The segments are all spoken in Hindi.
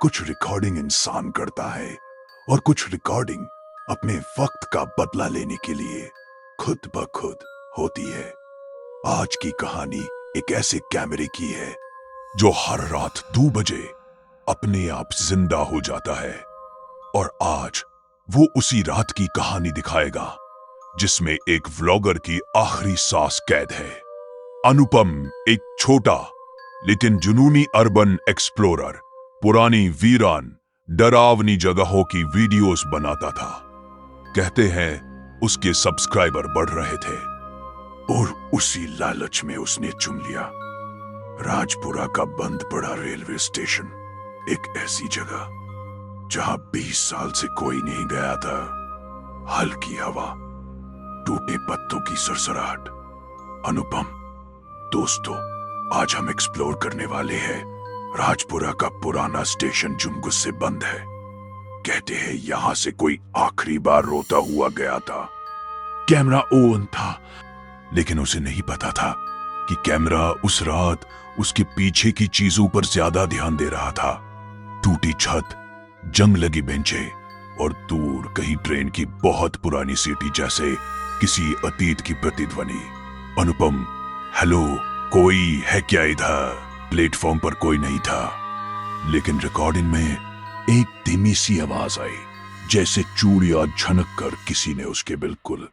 कुछ रिकॉर्डिंग इंसान करता है और कुछ रिकॉर्डिंग अपने वक्त का बदला लेने के लिए खुद ब खुद होती है। आज की कहानी एक ऐसे कैमरे की है जो हर रात 2 बजे अपने आप जिंदा हो जाता है। और आज वो उसी रात की कहानी दिखाएगा जिसमें एक व्लॉगर की आखिरी सांस कैद है। अनुपम एक छोटा लेकिन जुनूनी अर्बन एक्सप्लोरर पुरानी वीरान डरावनी जगहों की वीडियोस बनाता था। कहते हैं उसके सब्सक्राइबर बढ़ रहे थे और उसी लालच में उसने चुन लिया राजपुरा का बंद पड़ा रेलवे स्टेशन, एक ऐसी जगह जहां 20 साल से कोई नहीं गया था। हल्की हवा, टूटे पत्तों की सरसराहट। अनुपम दोस्तों, आज हम एक्सप्लोर करने वाले हैं राजपुरा का पुराना स्टेशन जो गुस्से बंद है। कहते हैं यहां से कोई आखिरी बार रोता हुआ गया था। कैमरा ऑन था, लेकिन उसे नहीं पता था कि कैमरा उस रात उसके पीछे की चीजों पर ज्यादा ध्यान दे रहा था। टूटी छत, जंग लगी बेंचें और दूर कहीं ट्रेन की बहुत पुरानी सीटी जैसे किसी अतीत की प्रतिध्वनि। अनुपम, हेलो, कोई है क्या इधर? प्लेटफॉर्म पर कोई नहीं था, लेकिन रिकॉर्डिंग में एक धीमी सी आवाज आई, जैसे चूड़ियां झनक कर किसी ने उसके बिल्कुल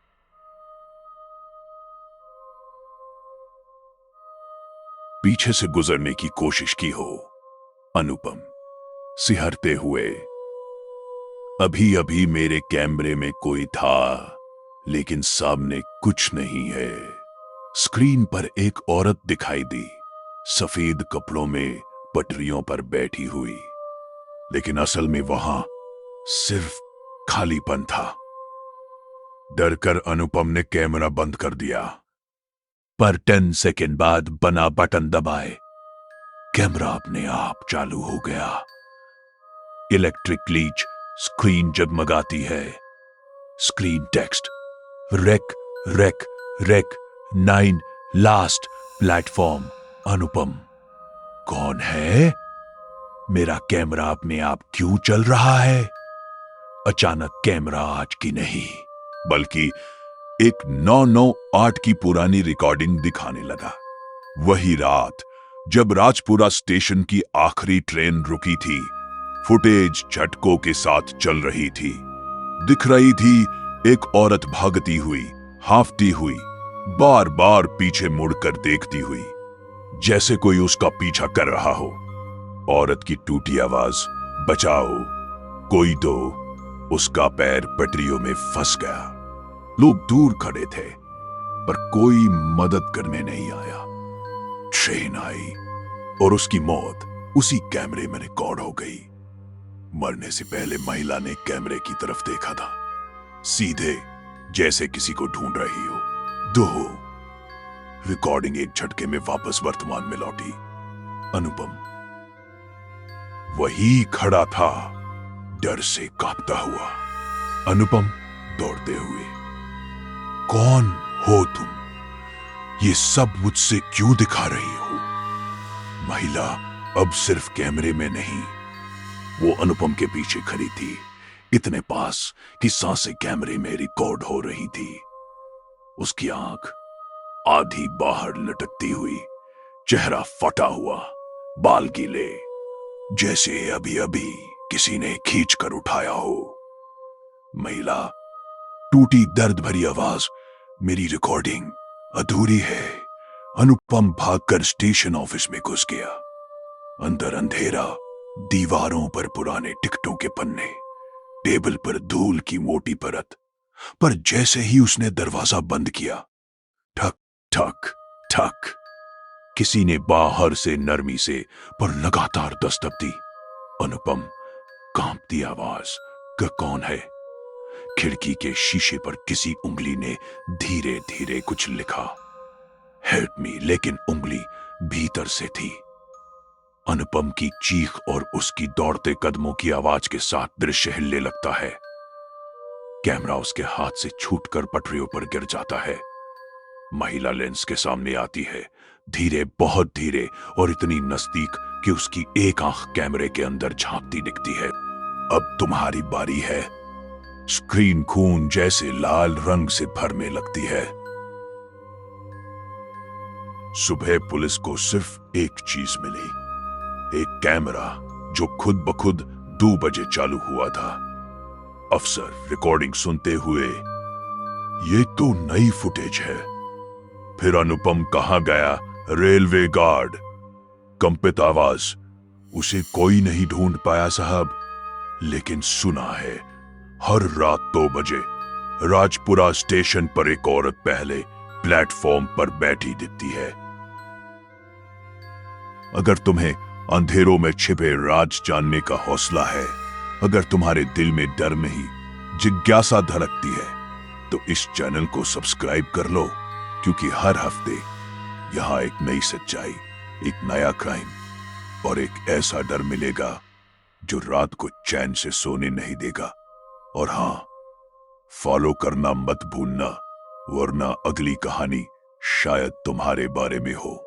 पीछे से गुजरने की कोशिश की हो। अनुपम सिहरते हुए, अभी अभी मेरे कैमरे में कोई था, लेकिन सामने कुछ नहीं है। स्क्रीन पर एक औरत दिखाई दी, सफेद कपड़ों में पटरियों पर बैठी हुई, लेकिन असल में वहां सिर्फ खालीपन था। डरकर अनुपम ने कैमरा बंद कर दिया, पर 10 सेकंड बाद बना बटन दबाए कैमरा अपने आप चालू हो गया। इलेक्ट्रिक ग्लिच, स्क्रीन जगमगाती है। स्क्रीन टेक्स्ट, रेक रेक रेक 9 लास्ट प्लेटफॉर्म। अनुपम, कौन है? मेरा कैमरा अपने आप क्यों चल रहा है? अचानक कैमरा आज की नहीं बल्कि एक 998 की पुरानी रिकॉर्डिंग दिखाने लगा। वही रात जब राजपुरा स्टेशन की आखिरी ट्रेन रुकी थी। फुटेज झटकों के साथ चल रही थी। दिख रही थी एक औरत भागती हुई, हांफती हुई, बार बार पीछे मुड़कर देखती हुई, जैसे कोई उसका पीछा कर रहा हो। औरत की टूटी आवाज, बचाओ, कोई दो। उसका पैर पटरियों में फंस गया। लोग दूर खड़े थे, पर कोई मदद करने नहीं आया। ट्रेन आई और उसकी मौत उसी कैमरे में रिकॉर्ड हो गई। मरने से पहले महिला ने कैमरे की तरफ देखा था, सीधे जैसे किसी को ढूंढ रही हो। दो रिकॉर्डिंग एक झटके में वापस वर्तमान में लौटी। अनुपम वही खड़ा था, डर से कांपता हुआ। अनुपम दौड़ते हुए, कौन हो तुम? ये सब मुझसे क्यों दिखा रही हो? महिला अब सिर्फ कैमरे में नहीं, वो अनुपम के पीछे खड़ी थी, इतने पास कि सांसें कैमरे में रिकॉर्ड हो रही थी। उसकी आंख आधी बाहर लटकती हुई, चेहरा फटा हुआ, बाल गीले, जैसे अभी अभी किसी ने खींच कर उठाया हो। महिला, टूटी दर्द भरी आवाज, मेरी रिकॉर्डिंग अधूरी है। अनुपम भागकर स्टेशन ऑफिस में घुस गया। अंदर अंधेरा, दीवारों पर पुराने टिकटों के पन्ने, टेबल पर धूल की मोटी परत। पर जैसे ही उसने दरवाजा बंद किया, ठक ठक ठक, किसी ने बाहर से नरमी से पर लगातार दस्तक दी। अनुपम कांपती आवाज, कौन है? खिड़की के शीशे पर किसी उंगली ने धीरे धीरे कुछ लिखा, हेल्प मी, लेकिन उंगली भीतर से थी। अनुपम की चीख और उसकी दौड़ते कदमों की आवाज के साथ दृश्य हिलने लगता है। कैमरा उसके हाथ से छूटकर पटरियों पर गिर जाता है। महिला लेंस के सामने आती है, धीरे, बहुत धीरे, और इतनी नजदीक कि उसकी एक आंख कैमरे के अंदर झांकती दिखती है। अब तुम्हारी बारी है। स्क्रीन खून जैसे लाल रंग से भरने लगती है। सुबह पुलिस को सिर्फ एक चीज मिली, एक कैमरा जो खुद ब खुद 2 बजे चालू हुआ था। अफसर रिकॉर्डिंग सुनते हुए, ये तो नई फुटेज है। फिर अनुपम कहाँ गया? Railway guard. कंपित आवाज, उसे कोई नहीं ढूंढ पाया साहब, लेकिन सुना है हर रात 2 बजे राजपुरा स्टेशन पर एक औरत पहले प्लेटफॉर्म पर बैठी दिखती है। अगर तुम्हें अंधेरों में छिपे राज जानने का हौसला है, अगर तुम्हारे दिल में डर नहीं जिज्ञासा धड़कती है, तो इस चैनल को सब्सक्राइब कर लो, क्योंकि हर हफ्ते यहां एक नई सच्चाई, एक नया क्राइम और एक ऐसा डर मिलेगा जो रात को चैन से सोने नहीं देगा। और हां, फॉलो करना मत भूलना, वरना अगली कहानी शायद तुम्हारे बारे में हो।